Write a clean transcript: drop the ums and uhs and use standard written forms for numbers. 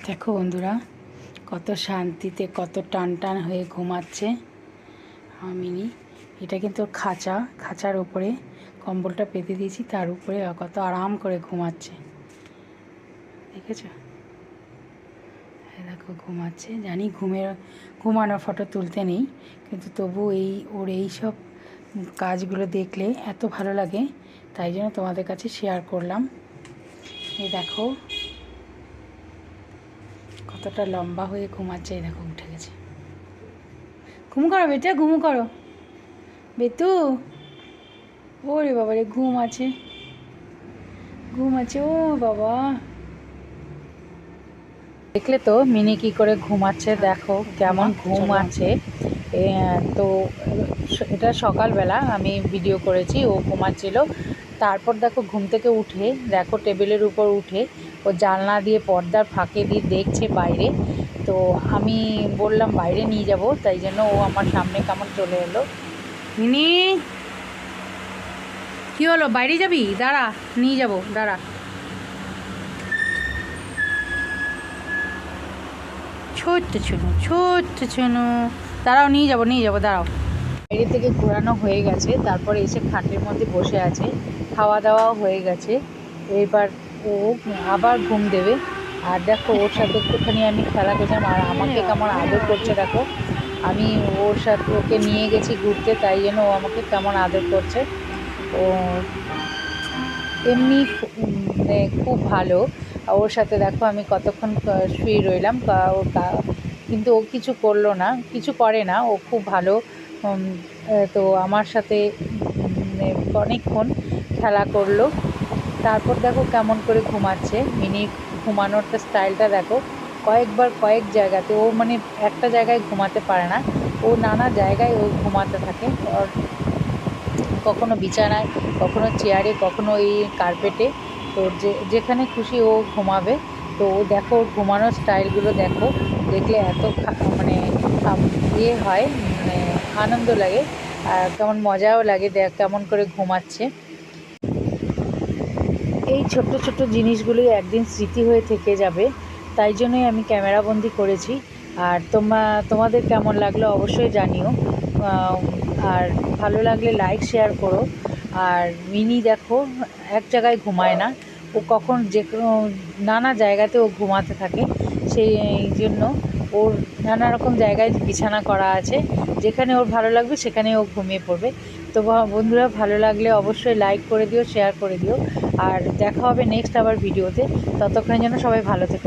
দেখো বন্ধুরা, কত শান্তিতে কত টান টান হয়ে ঘুমাচ্ছে মিনি। এটা কিন্তু খাঁচার উপরে কম্বলটা পেতে দিয়েছি, তার উপরে কত আরাম করে ঘুমাচ্ছে, দেখেছো? দেখো ঘুমাচ্ছে। জানি ঘুমানোর ফটো তুলতে নেই, কিন্তু তবু ওর এই সব কাজগুলো দেখলে এত ভালো লাগে, তাই জন্য তোমাদের কাছে শেয়ার করলাম। এই দেখো কতটা লম্বা হয়ে ঘুমাচ্ছে। এই দেখো উঠে গেছে। ঘুমু করো বেটা, ঘুমু করো বেতু। ওরে বাবা রে, ঘুম আছে ও বাবা। দেখলে তো মিনি কি করে ঘুমাচ্ছে, দেখো কেমন ঘুম আছে। তো এটা সকালবেলা আমি ভিডিও করেছি, ও ঘুমাচ্ছিল। তারপর দেখো ঘুম থেকে উঠে দেখো টেবিলের উপর উঠে ও জানলা দিয়ে পর্দার ফাঁকে দিয়ে দেখছে বাইরে। তো আমি বললাম বাইরে নিয়ে যাব, তাই জন্য ও আমার সামনে কেমন চলে এলো। মিনি কী হলো, বাইরে যাবি? দাঁড়া, নিয়ে যাব, দাঁড়া। ছোট্ট ছোনো, দাঁড়াও, নিয়ে যাবো, দাঁড়াও। বাইরে থেকে ঘোরানো হয়ে গেছে, তারপরে এসে খাটের মধ্যে বসে আছে, খাওয়া দাওয়াও হয়ে গেছে। এবার ও আবার ঘুম দেবে। আর দেখো ওর সাথে একটুখানি আমি খেলা করছিলাম, আর আমাকে কেমন আদর করছে দেখো। আমি ওর সাথে ওকে নিয়ে গেছি ঘুরতে, তাই জন্য ও আমাকে কেমন আদর করছে। ও এমনি খুব ভালো। ওর সাথে দেখো আমি কতক্ষণ শুয়ে রইলাম, কিন্তু ও কিছু করলো না, কিছু করে না, ও খুব ভালো। তো আমার সাথে অনেকক্ষণ খেলা করলো। তারপর দেখো কেমন করে ঘুমাচ্ছে মিনি। ঘুমানোর স্টাইলটা দেখো, কয়েক জায়গাতে ও মানে একটা জায়গায় ঘুমাতে পারে না, ও নানা জায়গায় ও ঘুমাতে থাকে। আর কখনো বিছানায়, কখনো চেয়ারে, কখনো এই কার্পেটে। তো যেখানে খুশি ও ঘুমাবে। তো ও দেখো ওর ঘুমানোর স্টাইলগুলো দেখো, দেখলে এত মানে ইয়ে হয়, মানে আনন্দ লাগে, আর কেমন মজাও লাগে দেখ কেমন করে ঘুমাচ্ছে। এই ছোট্ট ছোট্ট জিনিসগুলোই একদিন স্মৃতি হয়ে থেকে যাবে, তাই জন্যই আমি ক্যামেরাবন্দি করেছি। আর তোমাদের কেমন লাগলো অবশ্যই জানিও। আর ভালো লাগলে লাইক শেয়ার করো। আর মিনি দেখো এক জায়গায় ঘুমায় না, ও কখন যে নানা জায়গাতে ও ঘুমাতে থাকে, সেই জন্য ওর নানা রকম জায়গায় বিছানা করা আছে, যেখানে ওর ভালো লাগবে সেখানে ও ঘুমিয়ে পড়বে। তো বন্ধুরা, ভালো লাগলে অবশ্যই লাইক করে দিও, শেয়ার করে দিও। আর দেখা হবে নেক্সট আবার ভিডিওতে। ততক্ষণের জন্য সবাই ভালো থেকো।